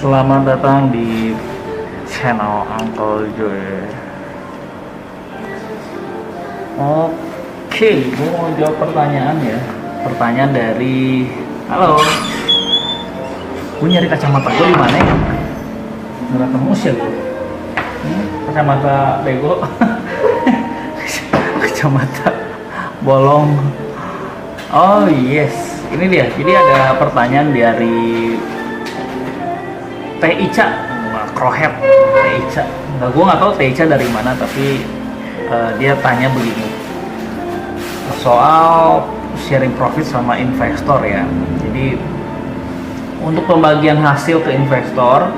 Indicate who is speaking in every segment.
Speaker 1: Selamat datang di channel Uncle Joy. Oke, gue mau jawab pertanyaan ya. Pertanyaan dari, halo, gue nyari kacamata gue di mana ya? Nggak ketemu sih gue. Kacamata bego, kacamata bolong. Oh yes, ini dia. Jadi ada pertanyaan dari Teh Ica, Krohet, Teh Ica. Gue nggak tahu Teh Ica dari mana, tapi dia tanya begini soal sharing profit sama investor ya. Jadi untuk pembagian hasil ke investor,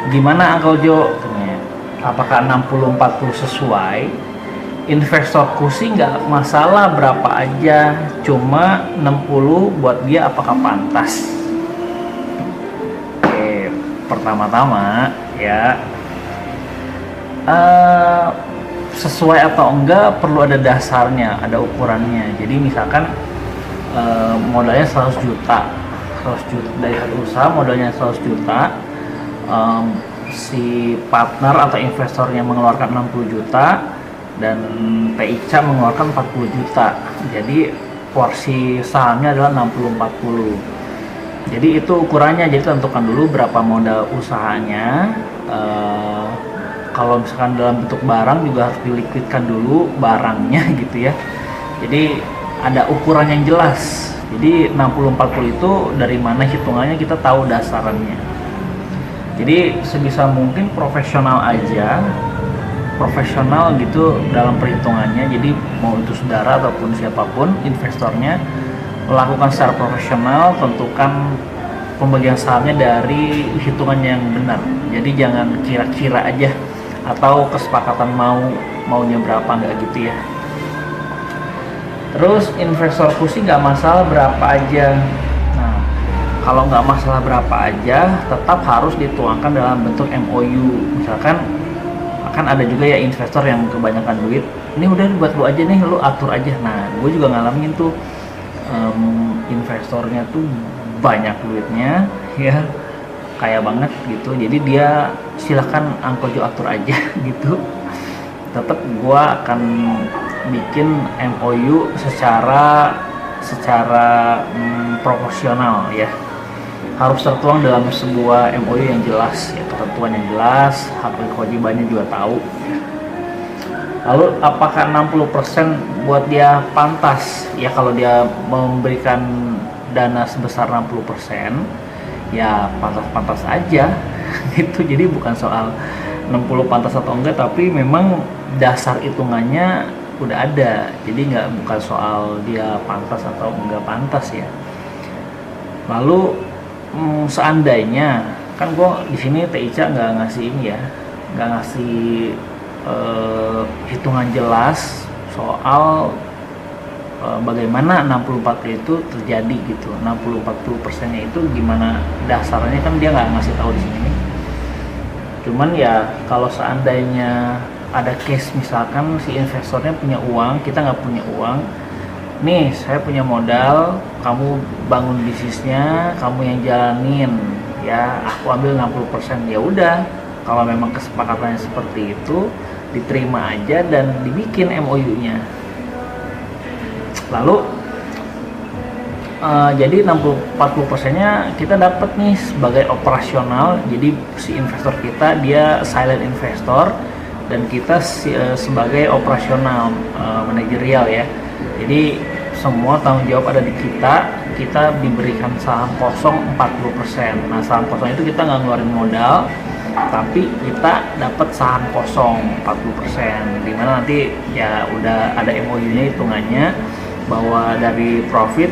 Speaker 1: gimana Uncle Jo? Apakah 60-40 sesuai? Investorku sih nggak masalah berapa aja, cuma 60 buat dia apakah pantas? Oke, pertama-tama ya, sesuai atau enggak perlu ada dasarnya, ada ukurannya. Jadi misalkan modalnya 100 juta dari satu usaha, modalnya 100 juta, si partner atau investornya mengeluarkan 60 juta dan PICA mengeluarkan 40 juta. Jadi porsi sahamnya adalah 60-40. Jadi itu ukurannya. Jadi tentukan dulu berapa modal usahanya. Kalau misalkan dalam bentuk barang juga harus dilikuidkan dulu barangnya gitu ya. Jadi ada ukuran yang jelas. Jadi 60-40 itu dari mana hitungannya kita tahu dasarannya. Jadi sebisa mungkin profesional aja, profesional gitu dalam perhitungannya. Jadi mau itu saudara ataupun siapapun investornya, lakukan secara profesional, tentukan pembagian sahamnya dari hitungan yang benar. Jadi jangan kira-kira aja atau kesepakatan maunya berapa, nggak gitu ya. Terus investorku sih nggak masalah berapa aja. Nah, kalau nggak masalah berapa aja, tetap harus dituangkan dalam bentuk MOU. Misalkan kan ada juga ya investor yang kebanyakan duit, ini udah buat lu aja nih, lu atur aja. Nah, gue juga ngalamin tuh, investornya tuh banyak duitnya ya, kaya banget gitu. Jadi dia silahkan Uncle Jo atur aja gitu. Tetap gue akan bikin MOU secara proporsional ya, harus tertuang dalam sebuah MOU yang jelas ya, ketentuan yang jelas, hak dan kewajibannya juga tahu. Lalu apakah 60% buat dia pantas? Ya kalau dia memberikan dana sebesar 60%, ya pantas-pantas aja gitu. Jadi bukan soal 60 pantas atau enggak, tapi memang dasar hitungannya udah ada. Jadi bukan soal dia pantas atau enggak pantas ya. Lalu seandainya kan gue di sini Teh Ica nggak ngasih ini ya, nggak ngasih hitungan jelas soal bagaimana 60-40 itu terjadi gitu. 60-40%-nya itu gimana dasarnya, kan dia nggak ngasih tahu di sini. Cuman ya kalau seandainya ada case misalkan si investornya punya uang, kita nggak punya uang. Nih, saya punya modal, kamu bangun bisnisnya, kamu yang jalanin, ya aku ambil 60%. Ya udah, kalau memang kesepakatannya seperti itu, diterima aja dan dibikin MOU-nya. Lalu jadi 60-40%-nya kita dapat nih sebagai operasional. Jadi si investor kita dia silent investor dan kita sebagai operasional, manajerial ya. Jadi semua tanggung jawab ada di kita diberikan saham kosong 40%. Nah, saham kosong itu kita nggak ngeluarin modal, tapi kita dapat saham kosong 40%, dimana nanti ya udah ada MOU-nya hitungannya bahwa dari profit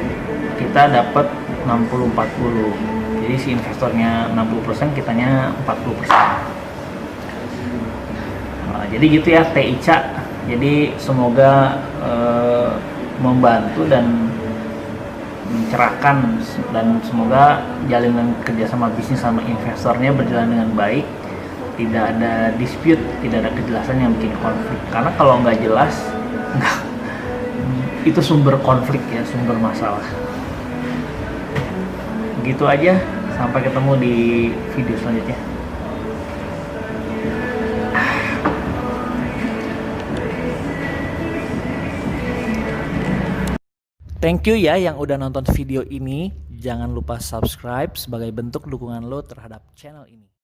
Speaker 1: kita dapat 60-40. Jadi si investornya 60%, kitanya 40%. Nah, jadi gitu ya Teh Ica. Jadi semoga membantu dan mencerahkan, dan semoga jalinan kerjasama bisnis sama investornya berjalan dengan baik, tidak ada dispute, tidak ada kejelasan yang bikin konflik. Karena kalau nggak jelas, itu sumber konflik ya, sumber masalah. Gitu aja. Sampai ketemu di video selanjutnya. Thank you ya yang udah nonton video ini. Jangan lupa subscribe sebagai bentuk dukungan lo terhadap channel ini.